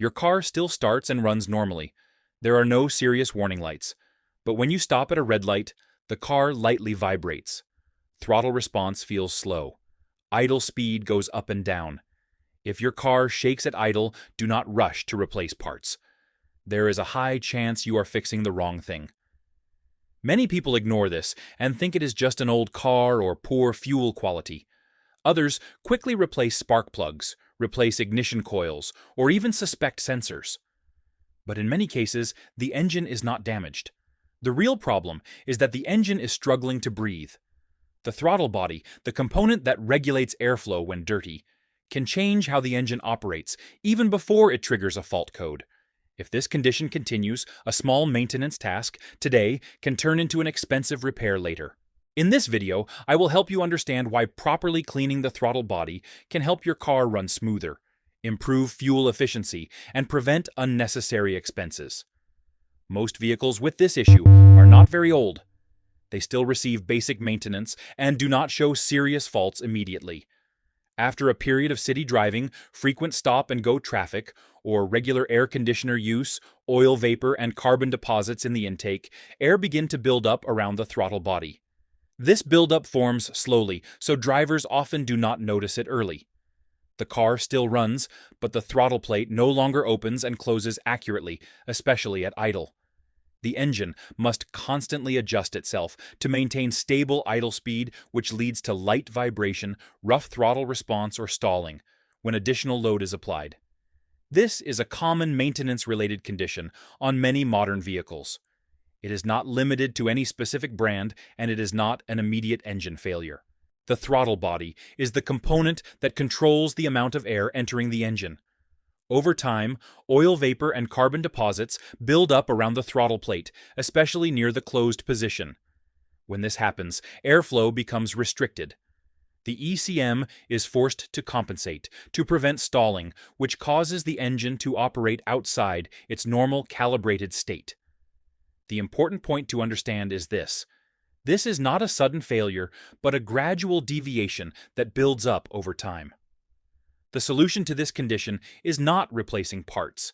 Your car still starts and runs normally. There are no serious warning lights. But when you stop at a red light, the car lightly vibrates. Throttle response feels slow. Idle speed goes up and down. If your car shakes at idle, do not rush to replace parts. There is a high chance you are fixing the wrong thing. Many people ignore this and think it is just an old car or poor fuel quality. Others quickly replace spark plugs, replace ignition coils, or even suspect sensors. But in many cases, the engine is not damaged. The real problem is that the engine is struggling to breathe. The throttle body, the component that regulates airflow when dirty, can change how the engine operates even before it triggers a fault code. If this condition continues, a small maintenance task today can turn into an expensive repair later. In this video, I will help you understand why properly cleaning the throttle body can help your car run smoother, improve fuel efficiency, and prevent unnecessary expenses. Most vehicles with this issue are not very old. They still receive basic maintenance and do not show serious faults immediately. After a period of city driving, frequent stop-and-go traffic, or regular air conditioner use, oil vapor, and carbon deposits in the intake, air begin to build up around the throttle body. This buildup forms slowly, so drivers often do not notice it early. The car still runs, but the throttle plate no longer opens and closes accurately, especially at idle. The engine must constantly adjust itself to maintain stable idle speed, which leads to light vibration, rough throttle response, or stalling when additional load is applied. This is a common maintenance-related condition on many modern vehicles. It is not limited to any specific brand, and it is not an immediate engine failure. The throttle body is the component that controls the amount of air entering the engine. Over time, oil vapor and carbon deposits build up around the throttle plate, especially near the closed position. When this happens, airflow becomes restricted. The ECM is forced to compensate, to prevent stalling, which causes the engine to operate outside its normal calibrated state. The important point to understand is this. This is not a sudden failure, but a gradual deviation that builds up over time. The solution to this condition is not replacing parts.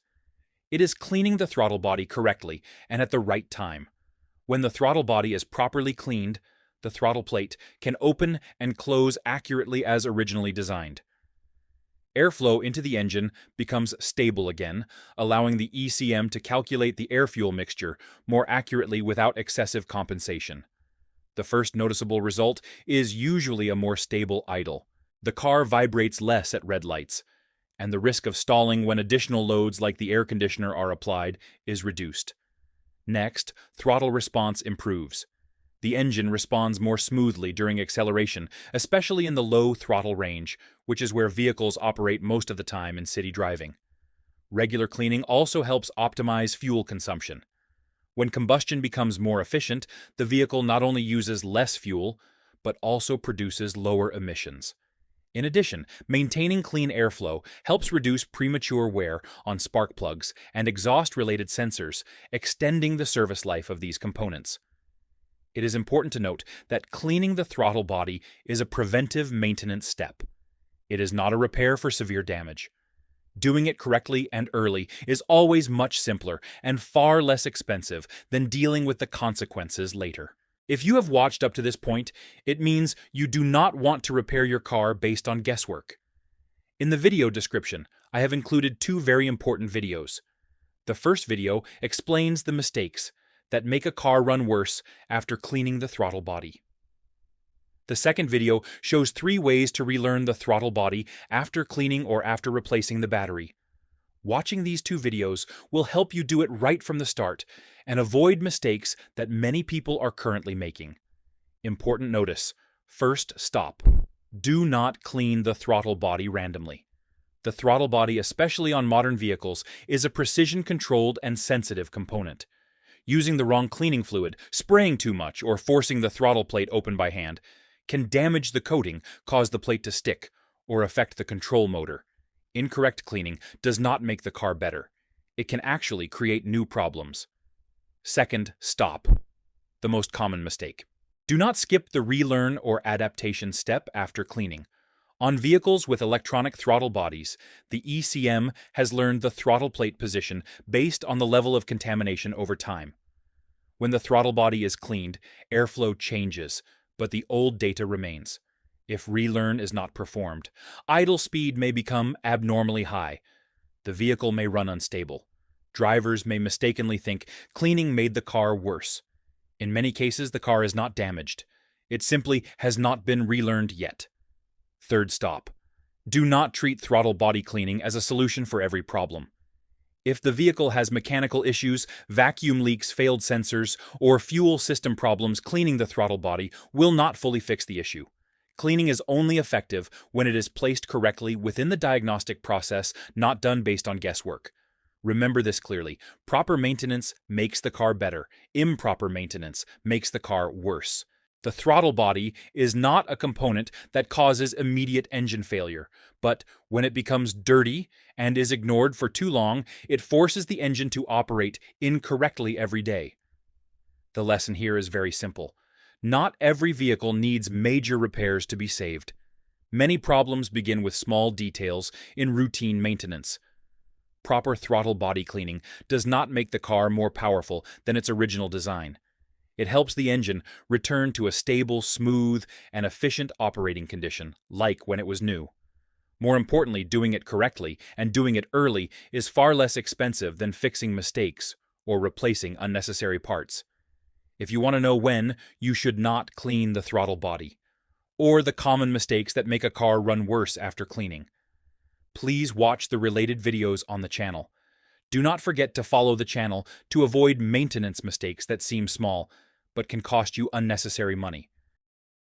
It is cleaning the throttle body correctly and at the right time. When the throttle body is properly cleaned, the throttle plate can open and close accurately as originally designed. Airflow into the engine becomes stable again, allowing the ECM to calculate the air-fuel mixture more accurately without excessive compensation. The first noticeable result is usually a more stable idle. The car vibrates less at red lights, and the risk of stalling when additional loads like the air conditioner are applied is reduced. Next, throttle response improves. The engine responds more smoothly during acceleration, especially in the low throttle range, which is where vehicles operate most of the time in city driving. Regular cleaning also helps optimize fuel consumption. When combustion becomes more efficient, the vehicle not only uses less fuel, but also produces lower emissions. In addition, maintaining clean airflow helps reduce premature wear on spark plugs and exhaust-related sensors, extending the service life of these components. It is important to note that cleaning the throttle body is a preventive maintenance step. It is not a repair for severe damage. Doing it correctly and early is always much simpler and far less expensive than dealing with the consequences later. If you have watched up to this point, it means you do not want to repair your car based on guesswork. In the video description, I have included two very important videos. The first video explains the mistakes that make a car run worse after cleaning the throttle body. The second video shows 3 ways to relearn the throttle body after cleaning or after replacing the battery. Watching these 2 videos will help you do it right from the start and avoid mistakes that many people are currently making. Important notice. First, stop. Do not clean the throttle body randomly. The throttle body, especially on modern vehicles, is a precision-controlled and sensitive component. Using the wrong cleaning fluid, spraying too much, or forcing the throttle plate open by hand can damage the coating, cause the plate to stick, or affect the control motor. Incorrect cleaning does not make the car better. It can actually create new problems. Second, stop. The most common mistake. Do not skip the relearn or adaptation step after cleaning. On vehicles with electronic throttle bodies, the ECM has learned the throttle plate position based on the level of contamination over time. When the throttle body is cleaned, airflow changes, but the old data remains. If relearn is not performed, idle speed may become abnormally high. The vehicle may run unstable. Drivers may mistakenly think cleaning made the car worse. In many cases, the car is not damaged. It simply has not been relearned yet. Third stop. Do not treat throttle body cleaning as a solution for every problem. If the vehicle has mechanical issues, vacuum leaks, failed sensors, or fuel system problems, cleaning the throttle body will not fully fix the issue. Cleaning is only effective when it is placed correctly within the diagnostic process, not done based on guesswork. Remember this clearly. Proper maintenance makes the car better. Improper maintenance makes the car worse. The throttle body is not a component that causes immediate engine failure, but when it becomes dirty and is ignored for too long, it forces the engine to operate incorrectly every day. The lesson here is very simple. Not every vehicle needs major repairs to be saved. Many problems begin with small details in routine maintenance. Proper throttle body cleaning does not make the car more powerful than its original design. It helps the engine return to a stable, smooth, and efficient operating condition, like when it was new. More importantly, doing it correctly and doing it early is far less expensive than fixing mistakes or replacing unnecessary parts. If you want to know when you should not clean the throttle body, or the common mistakes that make a car run worse after cleaning, please watch the related videos on the channel. Do not forget to follow the channel to avoid maintenance mistakes that seem small, but can cost you unnecessary money.